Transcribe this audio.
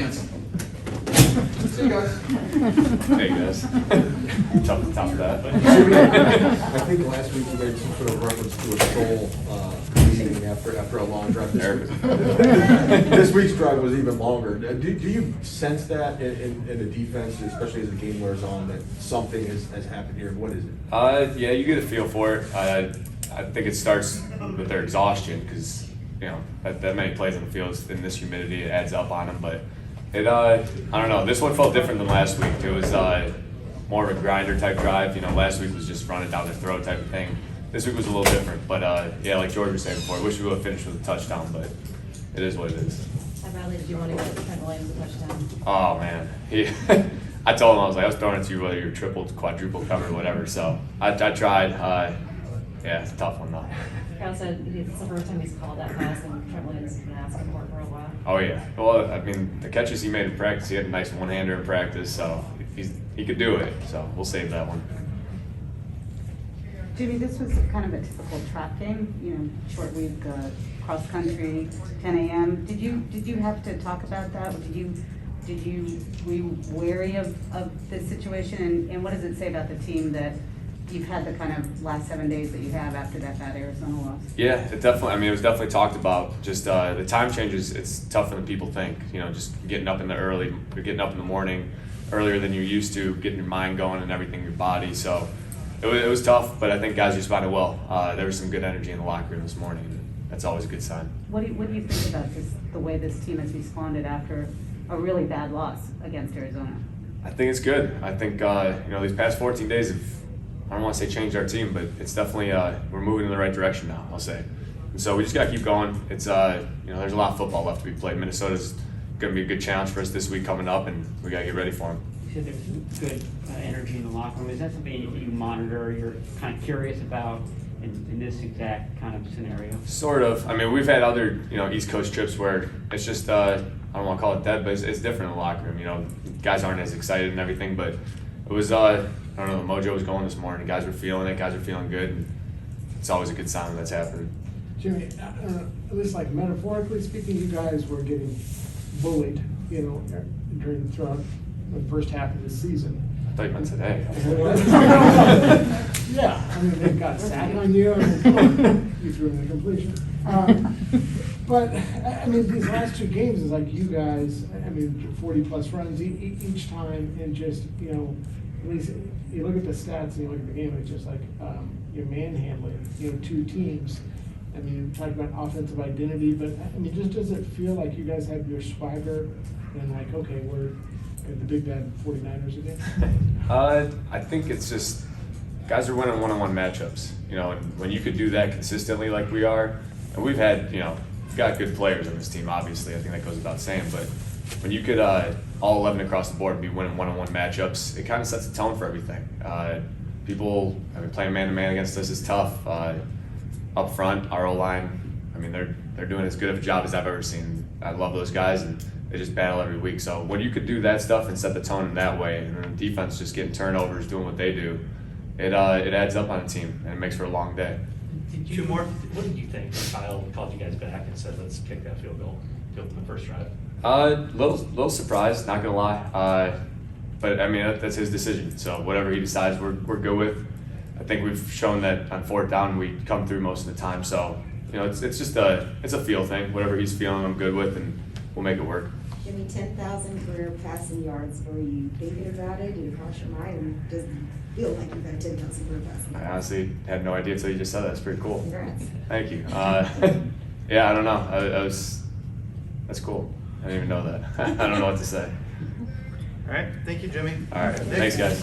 handsome. See you guys. Hey guys. Tough to top that. I think last week you made some sort of reference to a soul meeting after a long drive. This week's drive was even longer. Do you sense that in the defense, especially as the game wears on, that something has happened here? What is it? Yeah, you get a feel for it. I think it starts with their exhaustion because that many plays on the field in this humidity, it adds up on them. But it I don't know. This one felt different than last week. It was more of a grinder type drive. Last week was just running down their throat type of thing. This week was a little different. But yeah, like George was saying before, I wish we would have finished with a touchdown, but it is what it is. How badly did you want to get Trent Williams a touchdown? Oh man, I told him I was throwing it to you whether you're triple, quadruple covered, whatever. So I tried. Yeah, it's a tough one though. Kyle said it's the first time he's called that pass, and Trent Williams has been asking for it for a while. Oh yeah. Well, I mean, the catches he made in practice, he had a nice one-hander in practice, so he could do it. So we'll save that one. Jimmy, this was kind of a typical trap game, short week, cross country, 10 a.m. Did you have to talk about that? Were you wary of this situation? And what does it say about the team that you've had the kind of last 7 days that you have after that bad Arizona loss? Yeah, it definitely. I mean, it was definitely talked about. Just the time changes. It's tougher than people think. Just getting up in the morning earlier than you're used to, getting your mind going and everything, your body. So it was tough, but I think guys responded well. There was some good energy in the locker room this morning, and that's always a good sign. What do you think about the way this team has responded after a really bad loss against Arizona? I think it's good. I think these past 14 days have, I don't want to say changed our team, but it's definitely we're moving in the right direction now, I'll say. And so we just got to keep going. It's there's a lot of football left to be played. Minnesota's going to be a good challenge for us this week coming up, and we got to get ready for them. You said there's good energy in the locker room. Is that something you monitor, you're kind of curious about in this exact kind of scenario? Sort of. I mean, we've had other, East Coast trips where it's just, I don't want to call it dead, but it's different in the locker room. Guys aren't as excited and everything, but it was, I don't know, the mojo was going this morning. Guys were feeling it. Guys were feeling good. And it's always a good sign when that's happening. Jimmy, at least like metaphorically speaking, you guys were getting bullied, throughout the first half of the season. I thought you meant today. Yeah, I mean, they've got sack on you. You threw in the completion. But, I mean, these last two games is like you guys, 40-plus runs each time, and just, at least you look at the stats and you look at the game, it's just like you're manhandling, two teams. I mean, you talked about offensive identity, but, just does it feel like you guys have your swagger and like, okay, we're the big bad 49ers again? I think it's just guys are winning one-on-one matchups, and when you could do that consistently like we are, and we've had, we've got good players on this team, obviously, I think that goes without saying, but when you could all 11 across the board be winning one-on-one matchups, it kind of sets a tone for everything. People, playing man-to-man against us is tough. Up front, our O-line, they're doing as good of a job as I've ever seen. I love those guys, and they just battle every week. So when you could do that stuff and set the tone in that way, and then the defense just getting turnovers, doing what they do, it adds up on a team, and it makes for a long day. Two more. What did you think when Kyle called you guys back and said, let's kick that field goal in the first drive? Little surprised, not gonna lie. But that's his decision. So whatever he decides, we're good with. I think we've shown that on fourth down we come through most of the time. So it's just it's a feel thing. Whatever he's feeling, I'm good with, and we'll make it work. Jimmy, 10,000 career passing yards. Were you thinking about it? Did it cross your mind? And does it feel like you've had 10,000 career passing yards? I honestly had no idea until you just said that. It's pretty cool. Congrats. Thank you. Yeah, I don't know. That's cool. I didn't even know that. I don't know what to say. All right. Thank you, Jimmy. All right. Nick? Thanks, guys.